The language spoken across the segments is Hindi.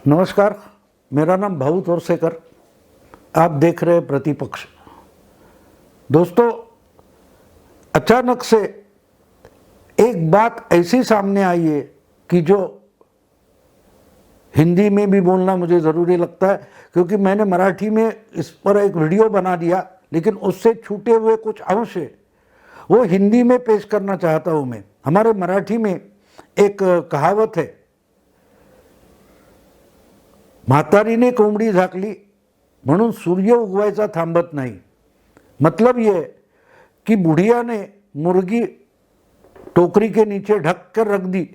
नमस्कार, मेरा नाम भाऊ तोरसेकर। आप देख रहे हैं प्रतिपक्ष। दोस्तों, अचानक से एक बात ऐसी सामने आई है कि जो हिंदी में भी बोलना मुझे ज़रूरी लगता है, क्योंकि मैंने मराठी में इस पर एक वीडियो बना दिया, लेकिन उससे छूटे हुए कुछ अंश है वो हिंदी में पेश करना चाहता हूँ मैं। हमारे मराठी में एक कहावत है, म्हातारीने कोंबडी झाकली म्हणून सूर्य उगवायचा थांबत नहीं। मतलब ये कि बुढ़िया ने मुर्गी टोकरी के नीचे ढक कर रख दी,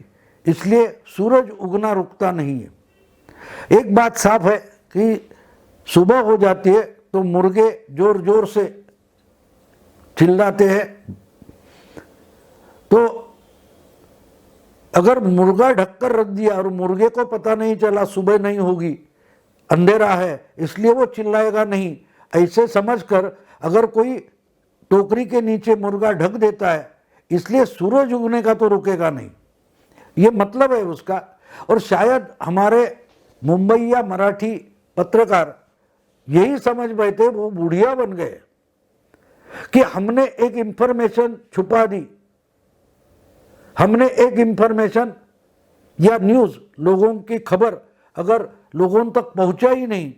इसलिए सूरज उगना रुकता नहीं है। एक बात साफ है कि सुबह हो जाती है तो मुर्गे जोर जोर से चिल्लाते हैं, तो अगर मुर्गा ढककर रख दिया और मुर्गे को पता नहीं चला सुबह नहीं होगी, अंधेरा है इसलिए वो चिल्लाएगा नहीं, ऐसे समझकर अगर कोई टोकरी के नीचे मुर्गा ढक देता है इसलिए सूरज उगने का तो रुकेगा नहीं, ये मतलब है उसका। और शायद हमारे मुंबई या मराठी पत्रकार यही समझ बैठे, वो बुढ़िया बन गए कि हमने एक इंफॉर्मेशन छुपा दी, हमने एक इंफॉर्मेशन या न्यूज़, लोगों की खबर अगर लोगों तक पहुंचा ही नहीं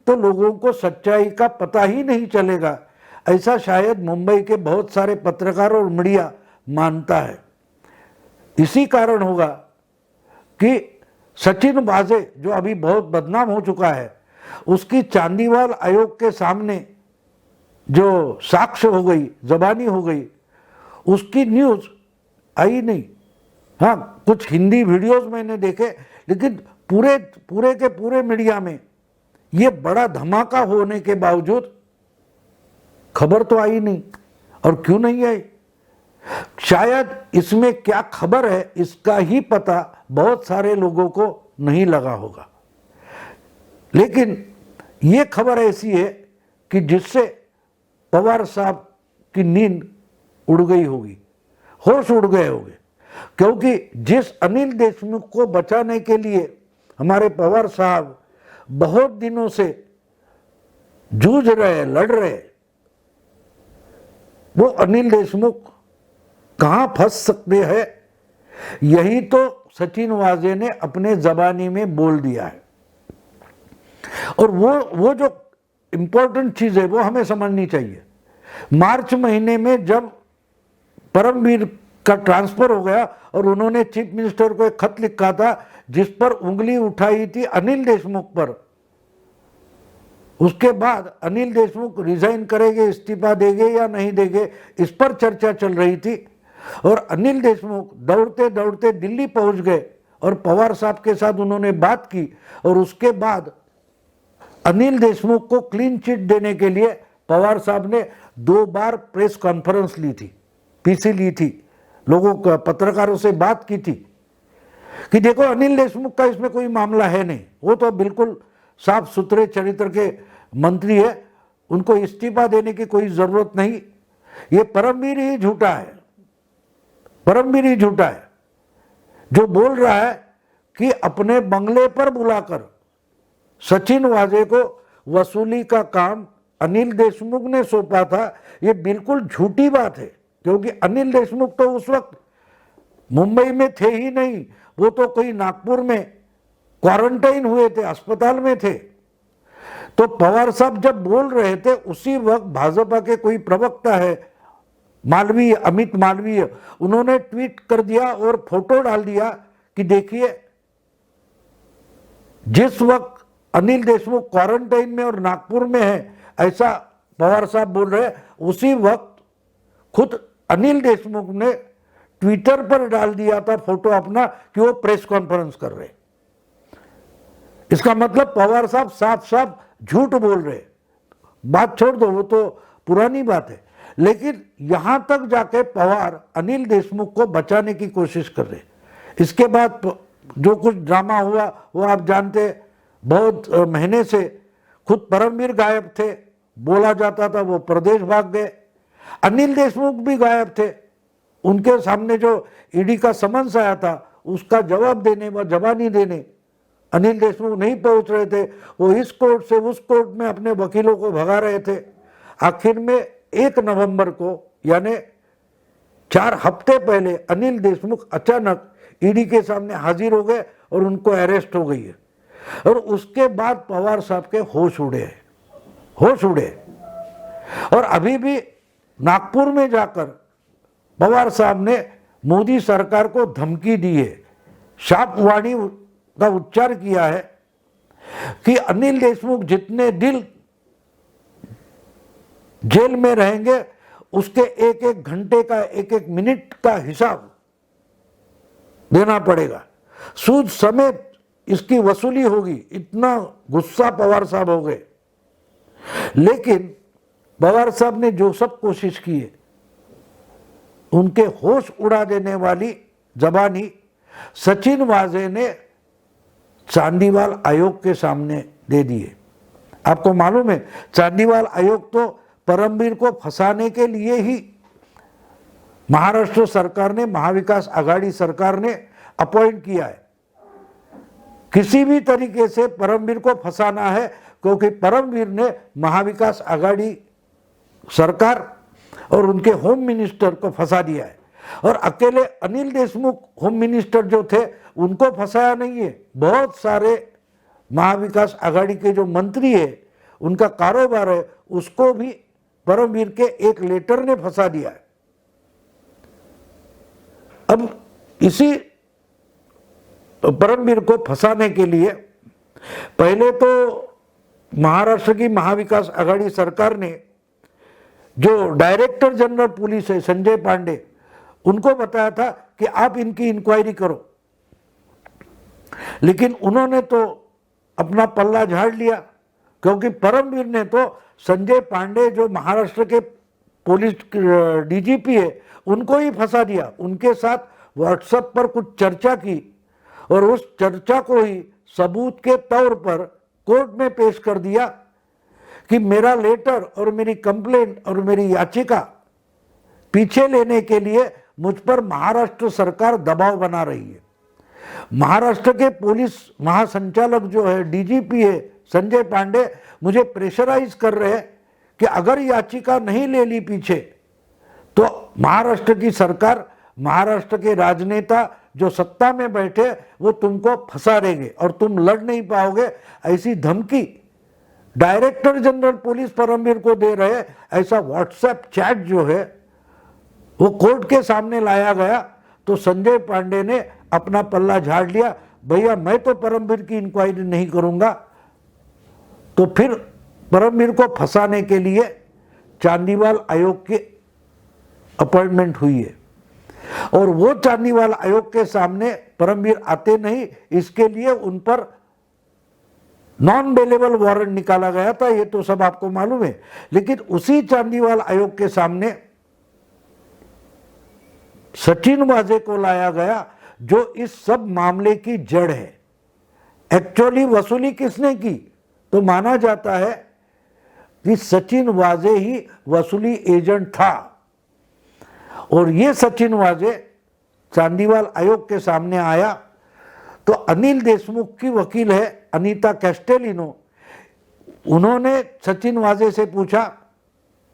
तो लोगों को सच्चाई का पता ही नहीं चलेगा, ऐसा शायद मुंबई के बहुत सारे पत्रकार और मीडिया मानता है। इसी कारण होगा कि सचिन वाजे जो अभी बहुत बदनाम हो चुका है, उसकी चांदीवाल आयोग के सामने जो साक्ष्य हो गई, जबानी हो गई, उसकी न्यूज़ आई नहीं। हाँ, कुछ हिंदी वीडियोस मैंने देखे, लेकिन पूरे के पूरे मीडिया में ये बड़ा धमाका होने के बावजूद खबर तो आई नहीं। और क्यों नहीं आई? शायद इसमें क्या खबर है इसका ही पता बहुत सारे लोगों को नहीं लगा होगा, लेकिन ये खबर ऐसी है कि जिससे पवार साहब की नींद उड़ गई होगी, होश उड़ गए होंगे, क्योंकि जिस अनिल देशमुख को बचाने के लिए हमारे पवार साहब बहुत दिनों से जूझ रहे, लड़ रहे, वो अनिल देशमुख कहाँ फंस सकते हैं, यही तो सचिन वाजे ने अपने जबानी में बोल दिया है। और वो जो इम्पोर्टेंट चीज़ है वो हमें समझनी चाहिए। मार्च महीने में जब परमवीर का ट्रांसफर हो गया और उन्होंने चीफ मिनिस्टर को एक खत लिखा था जिस पर उंगली उठाई थी अनिल देशमुख पर, उसके बाद अनिल देशमुख रिजाइन करेंगे, इस्तीफा देंगे या नहीं देंगे, इस पर चर्चा चल रही थी। और अनिल देशमुख दौड़ते दौड़ते दिल्ली पहुंच गए और पवार साहब के साथ उन्होंने बात की, और उसके बाद अनिल देशमुख को क्लीन चिट देने के लिए पवार साहब ने 2 बार प्रेस कॉन्फ्रेंस ली थी, पीसी ली थी, लोगों का पत्रकारों से बात की थी कि देखो अनिल देशमुख का इसमें कोई मामला है नहीं, वो तो बिल्कुल साफ सुथरे चरित्र के मंत्री है, उनको इस्तीफा देने की कोई जरूरत नहीं। ये परमवीर ही झूठा है, परमवीर ही झूठा है जो बोल रहा है कि अपने बंगले पर बुलाकर सचिन वाजे को वसूली का काम अनिल देशमुख ने सौंपा था। ये बिल्कुल झूठी बात है, क्योंकि अनिल देशमुख तो उस वक्त मुंबई में थे ही नहीं, वो तो कोई नागपुर में क्वारंटाइन हुए थे, अस्पताल में थे। तो पवार साहब जब बोल रहे थे उसी वक्त भाजपा के कोई प्रवक्ता है मालवीय, अमित मालवीय, उन्होंने ट्वीट कर दिया और फोटो डाल दिया कि देखिए जिस वक्त अनिल देशमुख क्वारंटाइन में और नागपुर में है, ऐसा पवार साहब बोल रहे, उसी वक्त खुद अनिल देशमुख ने ट्विटर पर डाल दिया था फोटो अपना कि वो प्रेस कॉन्फ्रेंस कर रहे। इसका मतलब पवार साहब साफ साफ झूठ बोल रहे। बात छोड़ दो, वो तो पुरानी बात है, लेकिन यहां तक जाके पवार अनिल देशमुख को बचाने की कोशिश कर रहे। इसके बाद जो कुछ ड्रामा हुआ वो आप जानते, बहुत महीने से खुद परमवीर गायब थे, बोला जाता था वो प्रदेश भाग गए, अनिल देशमुख भी गायब थे, उनके सामने जो ईडी का समन्स आया था उसका जवाब देने व जबानी देने अनिल देशमुख नहीं पहुंच रहे थे, वो इस कोर्ट से उस कोर्ट में अपने वकीलों को भगा रहे थे। आखिर में 1 नवंबर को यानी 4 हफ्ते पहले अनिल देशमुख अचानक ईडी के सामने हाजिर हो गए और उनको अरेस्ट हो गई है। और उसके बाद पवार साहब के होश उड़े, होश उड़े। और अभी भी नागपुर में जाकर पवार साहब ने मोदी सरकार को धमकी दी है, शाप वाणी का उच्चार किया है कि अनिल देशमुख जितने दिन जेल में रहेंगे उसके 1-1 घंटे का 1-1 मिनट का हिसाब देना पड़ेगा, सूद समेत इसकी वसूली होगी। इतना गुस्सा पवार साहब हो गए। लेकिन पवार साहब ने जो सब कोशिश की है, उनके होश उड़ा देने वाली जबानी सचिन वाजे ने चांदीवाल आयोग के सामने दे दी है। आपको मालूम है, चांदीवाल आयोग तो परमबीर को फंसाने के लिए ही महाराष्ट्र सरकार ने, महाविकास आघाड़ी सरकार ने अपॉइंट किया है। किसी भी तरीके से परमबीर को फंसाना है, क्योंकि परमबीर ने महाविकास आघाड़ी सरकार और उनके होम मिनिस्टर को फंसा दिया है। और अकेले अनिल देशमुख होम मिनिस्टर जो थे उनको फंसाया नहीं है, बहुत सारे महाविकास आघाड़ी के जो मंत्री है, उनका कारोबार है, उसको भी परमबीर के एक लेटर ने फंसा दिया है। अब इसी परमबीर को फंसाने के लिए पहले तो महाराष्ट्र की महाविकास आघाड़ी सरकार ने जो डायरेक्टर जनरल पुलिस है संजय पांडे, उनको बताया था कि आप इनकी इंक्वायरी करो। लेकिन उन्होंने तो अपना पल्ला झाड़ लिया, क्योंकि परमबीर ने तो संजय पांडे जो महाराष्ट्र के पुलिस डीजीपी है उनको ही फंसा दिया। उनके साथ व्हाट्सएप पर कुछ चर्चा की और उस चर्चा को ही सबूत के तौर पर कोर्ट में पेश कर दिया कि मेरा लेटर और मेरी कंप्लेंट और मेरी याचिका पीछे लेने के लिए मुझ पर महाराष्ट्र सरकार दबाव बना रही है। महाराष्ट्र के पुलिस महासंचालक जो है, डीजीपी है संजय पांडे, मुझे प्रेशराइज कर रहे हैं कि अगर याचिका नहीं ले ली पीछे तो महाराष्ट्र की सरकार, महाराष्ट्र के राजनेता जो सत्ता में बैठे वो तुमको फंसा देंगे और तुम लड़ नहीं पाओगे। ऐसी धमकी डायरेक्टर जनरल पुलिस परमबीर को दे रहे। ऐसा व्हाट्सएप चैट जो है वो कोर्ट के सामने लाया गया, तो संजय पांडे ने अपना पल्ला झाड़ लिया, भैया मैं तो परमबीर की इंक्वायरी नहीं करूंगा। तो फिर परमबीर को फंसाने के लिए चांदीवाल आयोग की अपॉइंटमेंट हुई है और वो चांदीवाल आयोग के सामने परमबीर आते नहीं, इसके लिए उन पर नॉन बेलेबल वारंट निकाला गया था, ये तो सब आपको मालूम है। लेकिन उसी चांदीवाल आयोग के सामने सचिन वाजे को लाया गया, जो इस सब मामले की जड़ है। एक्चुअली वसूली किसने की? तो माना जाता है कि सचिन वाजे ही वसूली एजेंट था। और ये सचिन वाजे चांदीवाल आयोग के सामने आया तो अनिल देशमुख की वकील है अनीता कैस्टेलिनो, उन्होंने सचिन वाजे से पूछा,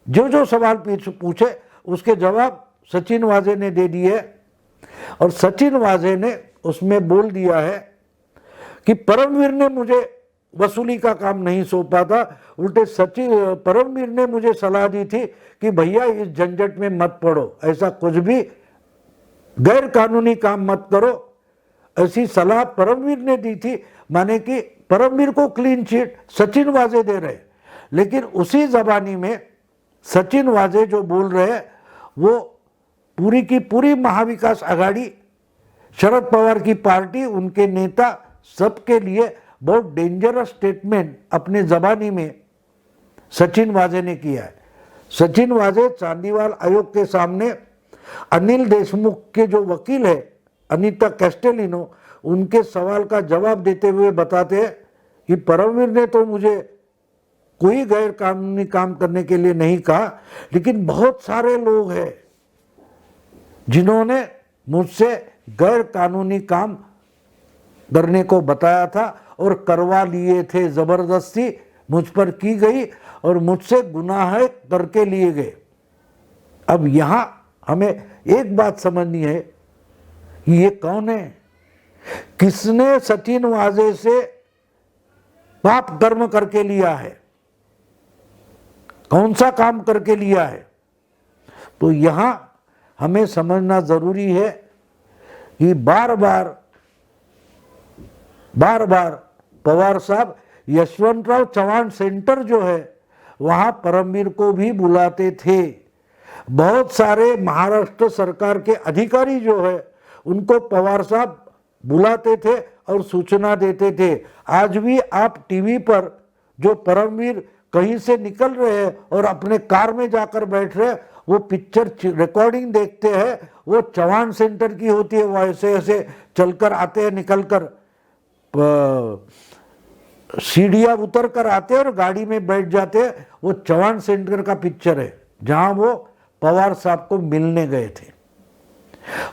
जो जो सवाल पूछे उसके जवाब सचिन वाजे ने दे दिए। और सचिन वाजे ने उसमें बोल दिया है कि परमबीर ने मुझे वसूली का काम नहीं सौंपा था, उल्टे परमबीर ने मुझे सलाह दी थी कि भैया इस झंझट में मत पड़ो, ऐसा कुछ भी गैर कानूनी काम मत करो, ऐसी सलाह परमबीर ने दी थी। माने कि परमबीर को क्लीन चिट सचिन वाजे दे रहे। लेकिन उसी जबानी में सचिन वाजे जो बोल रहे हैं वो पूरी की पूरी महाविकास आघाड़ी, शरद पवार की पार्टी, उनके नेता, सबके लिए बहुत डेंजरस स्टेटमेंट अपने जबानी में सचिन वाजे ने किया है। सचिन वाजे चांदीवाल आयोग के सामने अनिल देशमुख के जो वकील है अनीता कैस्टेलिनो, उनके सवाल का जवाब देते हुए बताते हैं कि परमबीर ने तो मुझे कोई गैर कानूनी काम करने के लिए नहीं कहा, लेकिन बहुत सारे लोग हैं जिन्होंने मुझसे गैर कानूनी काम करने को बताया था और करवा लिए थे, जबरदस्ती मुझ पर की गई और मुझसे गुनाह करके लिए गए। अब यहां हमें एक बात समझनी है, ये कौन है, किसने सचिन वाजे से पाप कर्म करके लिया है, कौन सा काम करके लिया है। तो यहां हमें समझना जरूरी है कि बार बार पवार साहब यशवंतराव चव्हाण सेंटर जो है वहां परमवीर को भी बुलाते थे। बहुत सारे महाराष्ट्र सरकार के अधिकारी जो है उनको पवार साहब बुलाते थे और सूचना देते थे। आज भी आप टीवी पर जो परमवीर कहीं से निकल रहे हैं और अपने कार में जाकर बैठ रहे, वो पिक्चर रिकॉर्डिंग देखते हैं, वो चव्हाण सेंटर की होती है। वो ऐसे ऐसे चलकर आते हैं, निकलकर सीढ़ियां उतर कर आते हैं और गाड़ी में बैठ जाते हैं। वो चव्हाण सेंटर का पिक्चर है जहां वो पवार साहब को मिलने गए थे।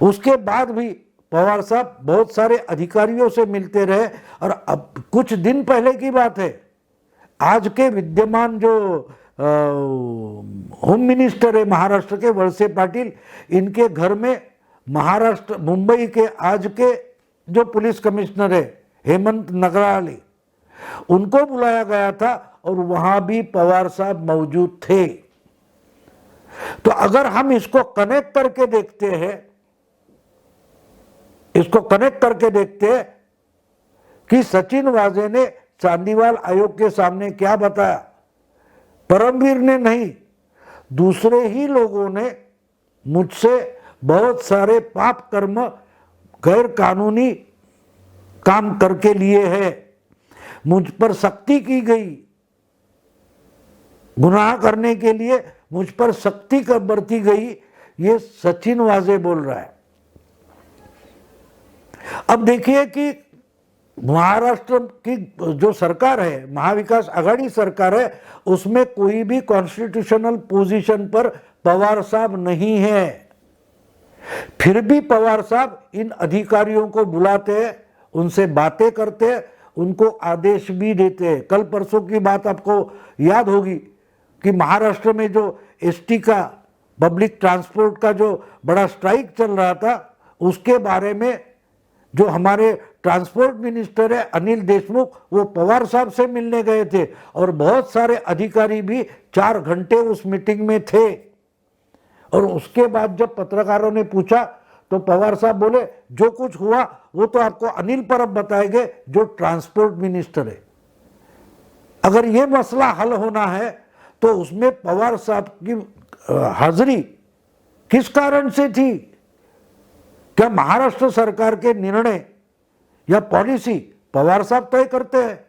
उसके बाद भी पवार साहब बहुत सारे अधिकारियों से मिलते रहे। और अब कुछ दिन पहले की बात है, आज के विद्यमान जो होम मिनिस्टर है महाराष्ट्र के, वळसे पाटील, इनके घर में महाराष्ट्र मुंबई के आज के जो पुलिस कमिश्नर है हेमंत नगराले, उनको बुलाया गया था और वहां भी पवार साहब मौजूद थे। तो अगर हम इसको कनेक्ट करके देखते हैं, कि सचिन वाजे ने चांदीवाल आयोग के सामने क्या बताया, परमवीर ने नहीं, दूसरे ही लोगों ने मुझसे बहुत सारे पाप कर्म, गैर कानूनी काम करके लिए हैं, मुझ पर सख्ती की गई, गुनाह करने के लिए मुझ पर सख्ती कर बरती गई। ये सचिन वाजे बोल रहा है। अब देखिए कि महाराष्ट्र की जो सरकार है, महाविकास आघाड़ी सरकार है, उसमें कोई भी कॉन्स्टिट्यूशनल पोजीशन पर पवार साहब नहीं है। फिर भी पवार साहब इन अधिकारियों को बुलाते हैं, उनसे बातें करते हैं, उनको आदेश भी देते हैं। कल परसों की बात आपको याद होगी कि महाराष्ट्र में जो एसटी का, पब्लिक ट्रांसपोर्ट का जो बड़ा स्ट्राइक चल रहा था, उसके बारे में जो हमारे ट्रांसपोर्ट मिनिस्टर है अनिल देशमुख, वो पवार साहब से मिलने गए थे और बहुत सारे अधिकारी भी 4 घंटे उस मीटिंग में थे। और उसके बाद जब पत्रकारों ने पूछा तो पवार साहब बोले, जो कुछ हुआ वो तो आपको अनिल परब बताएंगे जो ट्रांसपोर्ट मिनिस्टर है। अगर ये मसला हल होना है तो उसमें पवार साहब की हाजिरी किस कारण से थी? क्या महाराष्ट्र सरकार के निर्णय या पॉलिसी पवार साहब तय करते हैं?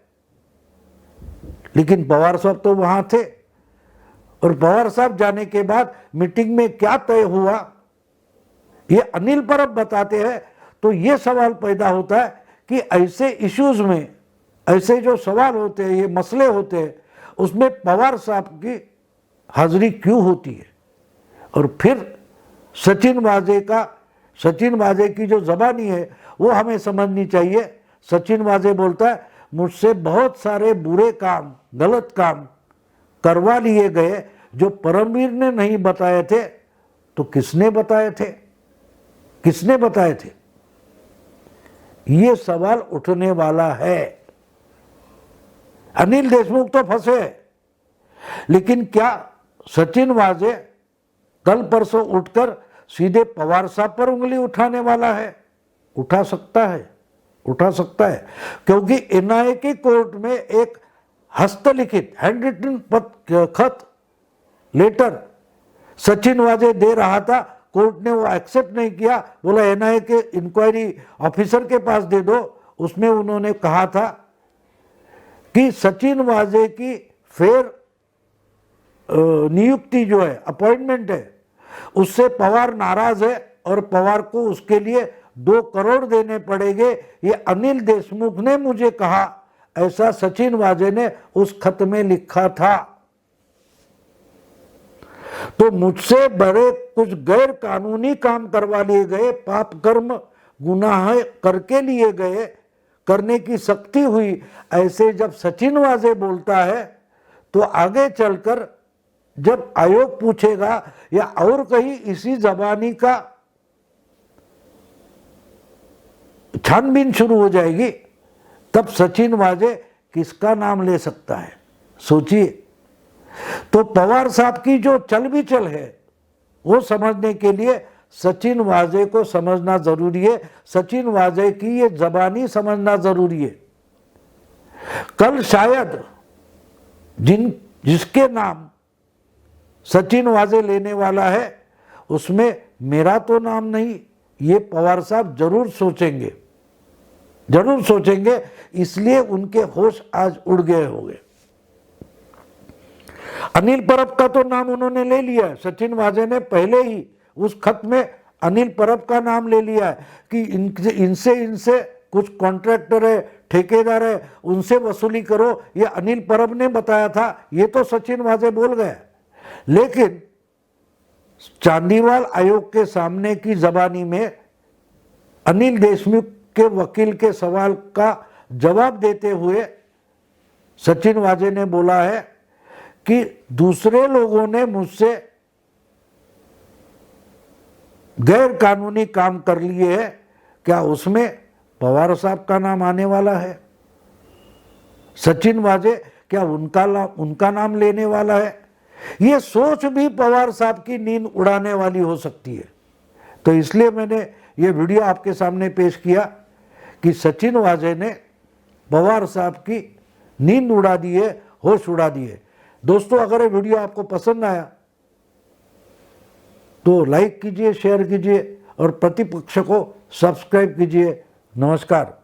लेकिन पवार साहब तो वहां थे और पवार साहब जाने के बाद मीटिंग में क्या तय हुआ ये अनिल परब बताते हैं। तो ये सवाल पैदा होता है कि ऐसे इश्यूज में, ऐसे जो सवाल होते हैं, ये मसले होते हैं, उसमें पवार साहब की हाजिरी क्यों होती है? और फिर सचिन वाजे की जो जबानी है वो हमें समझनी चाहिए। सचिन वाजे बोलता है, मुझसे बहुत सारे बुरे काम, गलत काम करवा लिए गए जो परमवीर ने नहीं बताए थे। तो किसने बताए थे? ये सवाल उठने वाला है। अनिल देशमुख तो फंसे, लेकिन क्या सचिन वाजे कल परसों उठकर सीधे पवार साहब पर उंगली उठाने वाला है? उठा सकता है, क्योंकि एनआईए की कोर्ट में एक हस्तलिखित हैंड रिटन खत, लेटर सचिन वाजे दे रहा था। कोर्ट ने वो एक्सेप्ट नहीं किया, बोला एनआईए के इंक्वायरी ऑफिसर के पास दे दो। उसमें उन्होंने कहा था कि सचिन वाजे की फेर नियुक्ति जो है, अपॉइंटमेंट है, उससे पवार नाराज है और पवार को उसके लिए 2 करोड़ देने पड़ेंगे। ये अनिल देशमुख ने मुझे कहा, ऐसा सचिन वाजे ने उस खत में लिखा था। तो मुझसे बड़े कुछ गैर कानूनी काम करवा लिए गए, पाप कर्म, गुनाह करके लिए गए, करने की शक्ति हुई, ऐसे जब सचिन वाजे बोलता है तो आगे चलकर जब आयोग पूछेगा या और कहीं इसी जबानी का छानबीन शुरू हो जाएगी, तब सचिन वाजे किसका नाम ले सकता है, सोचिए। तो पवार साहब की जो चल भी चल है वो समझने के लिए सचिन वाजे को समझना जरूरी है, सचिन वाजे की ये जबानी समझना जरूरी है। कल शायद जिसके नाम सचिन वाजे लेने वाला है उसमें मेरा तो नाम नहीं, ये पवार साहब जरूर सोचेंगे, जरूर सोचेंगे, इसलिए उनके होश आज उड़ गए होंगे। अनिल परब का तो नाम उन्होंने ले लिया है, सचिन वाजे ने पहले ही उस खत में अनिल परब का नाम ले लिया है कि इनसे कुछ कॉन्ट्रैक्टर है, ठेकेदार है, उनसे वसूली करो, ये अनिल परब ने बताया था, ये तो सचिन वाजे बोल गए। लेकिन चांदीवाल आयोग के सामने की जबानी में अनिल देशमुख के वकील के सवाल का जवाब देते हुए सचिन वाजे ने बोला है कि दूसरे लोगों ने मुझसे गैर कानूनी काम कर लिए हैं, क्या उसमें पवार साहब का नाम आने वाला है? सचिन वाजे क्या उनका नाम लेने वाला है? ये सोच भी पवार साहब की नींद उड़ाने वाली हो सकती है। तो इसलिए मैंने ये वीडियो आपके सामने पेश किया कि सचिन वाजे ने पवार साहब की नींद उड़ा दी है, होश उड़ा दिए। दोस्तों, अगर ये वीडियो आपको पसंद आया तो लाइक कीजिए, शेयर कीजिए और प्रतिपक्ष को सब्सक्राइब कीजिए। नमस्कार।